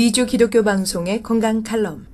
2주 기독교 방송의 건강 칼럼.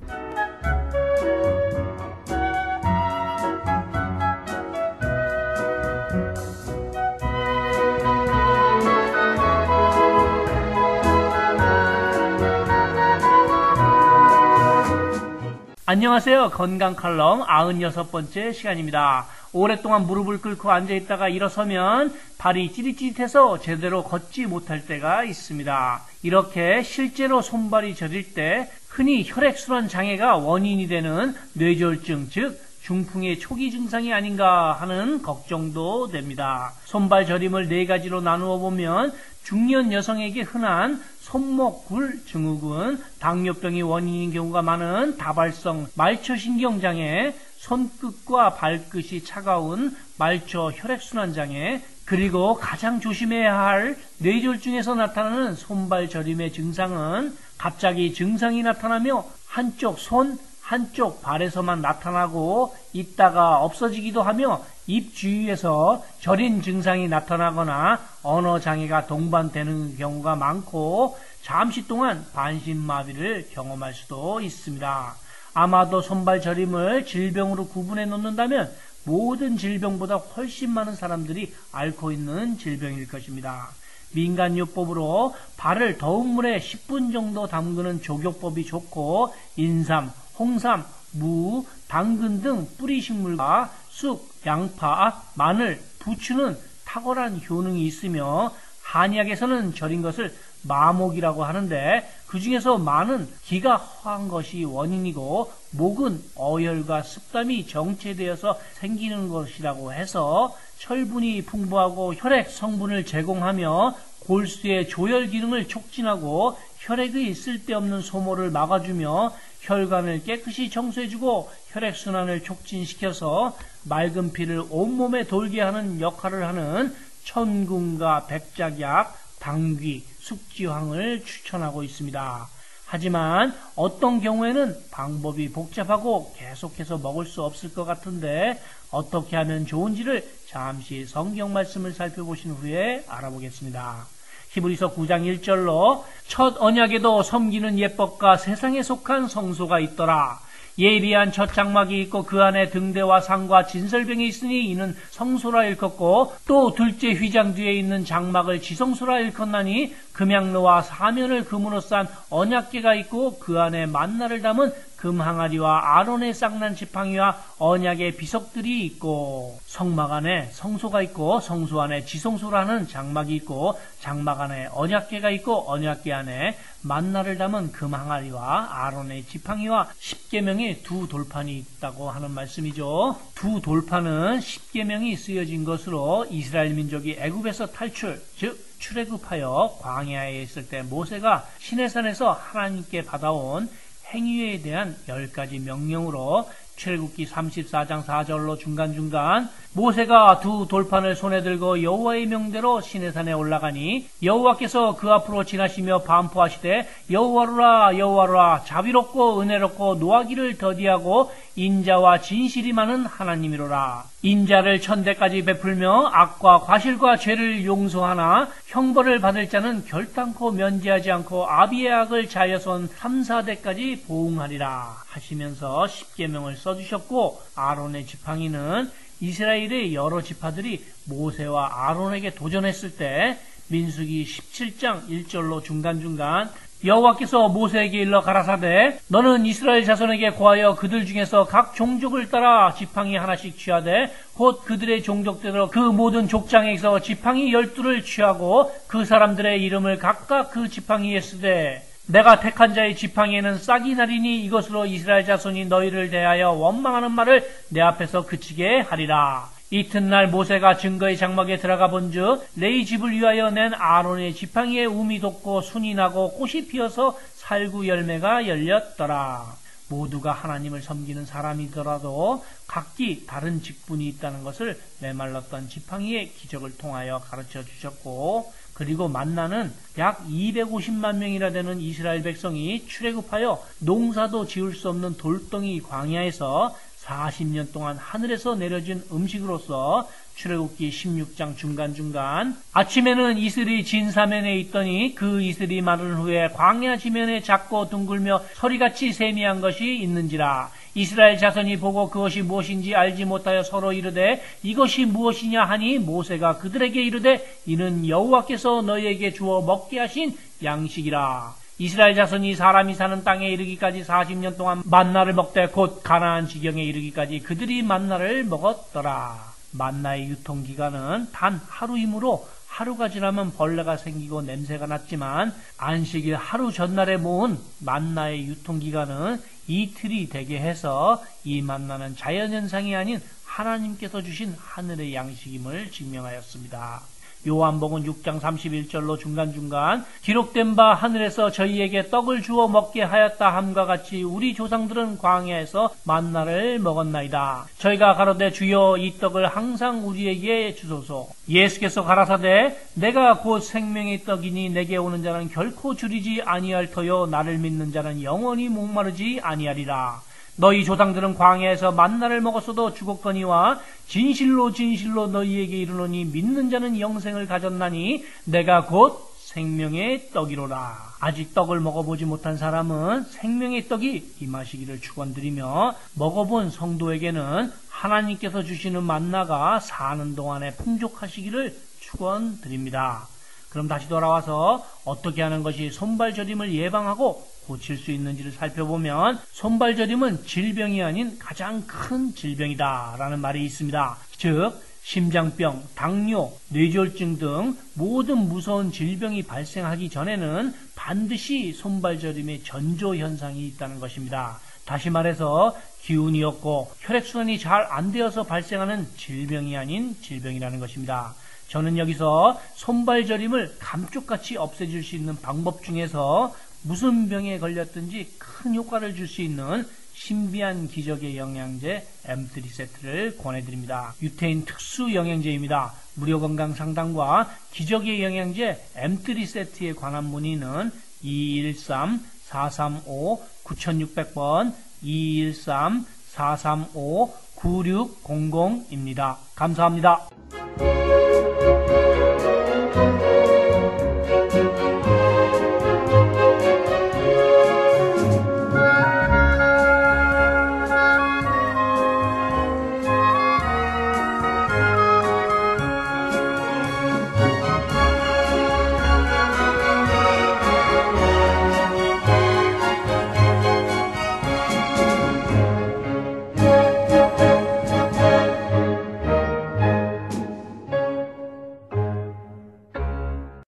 안녕하세요. 건강 칼럼 96번째 시간입니다. 오랫동안 무릎을 꿇고 앉아있다가 일어서면 발이 찌릿찌릿해서 제대로 걷지 못할 때가 있습니다. 이렇게 실제로 손발이 저릴 때 흔히 혈액순환 장애가 원인이 되는 뇌졸중, 즉 중풍의 초기 증상이 아닌가 하는 걱정도 됩니다. 손발 저림을 4가지로 나누어 보면 중년 여성에게 흔한 손목 굴 증후군, 당뇨병이 원인인 경우가 많은 다발성 말초신경장애, 손끝과 발끝이 차가운 말초 혈액순환장애, 그리고 가장 조심해야 할 뇌졸중에서 나타나는 손발 저림의 증상은 갑자기 증상이 나타나며 한쪽 손, 한쪽 발에서만 나타나고 있다가 없어지기도 하며 입 주위에서 저린 증상이 나타나거나 언어장애가 동반되는 경우가 많고 잠시 동안 반신마비를 경험할 수도 있습니다. 아마도 손발 저림을 질병으로 구분해 놓는다면 모든 질병보다 훨씬 많은 사람들이 앓고 있는 질병일 것입니다. 민간요법으로 발을 더운 물에 10분 정도 담그는 조교법이 좋고 인삼, 홍삼, 무, 당근 등 뿌리식물과 쑥, 양파, 마늘, 부추는 탁월한 효능이 있으며 한의학에서는 저린 것을 마목이라고 하는데 그 중에서 마는 기가 허한 것이 원인이고 목은 어혈과 습담이 정체되어서 생기는 것이라고 해서 철분이 풍부하고 혈액 성분을 제공하며 골수의 조혈 기능을 촉진하고 혈액의 쓸데없는 소모를 막아주며 혈관을 깨끗이 청소해주고 혈액순환을 촉진시켜서 맑은 피를 온몸에 돌게 하는 역할을 하는 천궁과 백작약, 당귀, 숙지황을 추천하고 있습니다. 하지만 어떤 경우에는 방법이 복잡하고 계속해서 먹을 수 없을 것 같은데 어떻게 하면 좋은지를 잠시 성경 말씀을 살펴보신 후에 알아보겠습니다. 히브리서 9장 1절로 첫 언약에도 섬기는 예법과 세상에 속한 성소가 있더라. 예리한 첫 장막이 있고 그 안에 등대와 상과 진설병이 있으니 이는 성소라 일컫고 또 둘째 휘장 뒤에 있는 장막을 지성소라 일컫나니 금향로와 사면을 금으로 싼 언약궤가 있고 그 안에 만나를 담은 금항아리와 아론의 쌍난 지팡이와 언약의 비석들이 있고 성막 안에 성소가 있고 성소 안에 지성소라는 장막이 있고 장막 안에 언약궤가 있고 언약궤 안에 만나를 담은 금항아리와 아론의 지팡이와 십계명의 두 돌판이 있다고 하는 말씀이죠. 두 돌판은 십계명이 쓰여진 것으로 이스라엘 민족이 애굽에서 탈출, 즉 출애굽하여 광야에 있을 때 모세가 시내산에서 하나님께 받아온 행위에 대한 10가지 명령으로 출애굽기 34장 4절로 중간중간 모세가 두 돌판을 손에 들고 여호와의 명대로 시내산에 올라가니 여호와께서 그 앞으로 지나시며 반포하시되 여호와로라 여호와로라 자비롭고 은혜롭고 노하기를 더디하고 인자와 진실이 많은 하나님이로라. 인자를 1000대까지 베풀며 악과 과실과 죄를 용서하나 형벌을 받을 자는 결단코 면제하지 않고 아비의 악을 자여손 3, 4대까지 보응하리라 하시면서 십계명을 써주셨고 아론의 지팡이는 이스라엘의 여러 지파들이 모세와 아론에게 도전했을 때 민수기 17장 1절로 중간중간 여호와께서 모세에게 일러 가라사대 너는 이스라엘 자손에게 고하여 그들 중에서 각 종족을 따라 지팡이 하나씩 취하되 곧 그들의 종족대로 그 모든 족장에서 지팡이 12를 취하고 그 사람들의 이름을 각각 그 지팡이에 쓰되 내가 택한 자의 지팡이에는 싹이 나리니 이것으로 이스라엘 자손이 너희를 대하여 원망하는 말을 내 앞에서 그치게 하리라. 이튿날 모세가 증거의 장막에 들어가 본즉 레위 집을 위하여 낸 아론의 지팡이에 움이 돋고 순이 나고 꽃이 피어서 살구 열매가 열렸더라. 모두가 하나님을 섬기는 사람이더라도 각기 다른 직분이 있다는 것을 메말랐던 지팡이의 기적을 통하여 가르쳐 주셨고 그리고 만나는 약 250만 명이나 되는 이스라엘 백성이 출애굽하여 농사도 지을 수 없는 돌덩이 광야에서 40년 동안 하늘에서 내려진 음식으로서 출애굽기 16장 중간중간 아침에는 이슬이 진사면에 있더니 그 이슬이 마른 후에 광야 지면에 작고 둥글며 서리같이 세미한 것이 있는지라. 이스라엘 자손이 보고 그것이 무엇인지 알지 못하여 서로 이르되 이것이 무엇이냐 하니 모세가 그들에게 이르되 이는 여호와께서 너희에게 주어 먹게 하신 양식이라. 이스라엘 자손이 사람이 사는 땅에 이르기까지 40년 동안 만나를 먹되 곧 가나안 지경에 이르기까지 그들이 만나를 먹었더라. 만나의 유통기간은 단 하루이므로 하루가 지나면 벌레가 생기고 냄새가 났지만 안식일 하루 전날에 모은 만나의 유통기간은 이틀이 되게 해서 이 만나는 자연현상이 아닌 하나님께서 주신 하늘의 양식임을 증명하였습니다. 요한복음 6장 31절로 중간중간 기록된 바 하늘에서 저희에게 떡을 주어 먹게 하였다 함과 같이 우리 조상들은 광야에서 만나를 먹었나이다. 저희가 가로되 주여 이 떡을 항상 우리에게 주소서. 예수께서 가라사대 내가 곧 생명의 떡이니 내게 오는 자는 결코 줄이지 아니할 터요 나를 믿는 자는 영원히 목마르지 아니하리라. 너희 조상들은 광야에서 만나를 먹었어도 죽었거니와 진실로 진실로 너희에게 이르노니 믿는 자는 영생을 가졌나니 내가 곧 생명의 떡이로라. 아직 떡을 먹어보지 못한 사람은 생명의 떡이 임하시기를 축원드리며 먹어본 성도에게는 하나님께서 주시는 만나가 사는 동안에 풍족하시기를 축원드립니다. 그럼 다시 돌아와서 어떻게 하는 것이 손발저림을 예방하고 고칠 수 있는지를 살펴보면 손발저림은 질병이 아닌 가장 큰 질병이다 라는 말이 있습니다. 즉 심장병, 당뇨, 뇌졸중 등 모든 무서운 질병이 발생하기 전에는 반드시 손발저림의 전조현상이 있다는 것입니다. 다시 말해서 기운이 없고 혈액순환이 잘 안 되어서 발생하는 질병이 아닌 질병이라는 것입니다. 저는 여기서 손발저림을 감쪽같이 없애줄 수 있는 방법 중에서 무슨 병에 걸렸든지 큰 효과를 줄 수 있는 신비한 기적의 영양제 M3 세트를 권해드립니다. 유태인 특수 영양제입니다. 무료 건강 상담과 기적의 영양제 M3 세트에 관한 문의는 213-435-9600번 213-435-9600입니다. 감사합니다.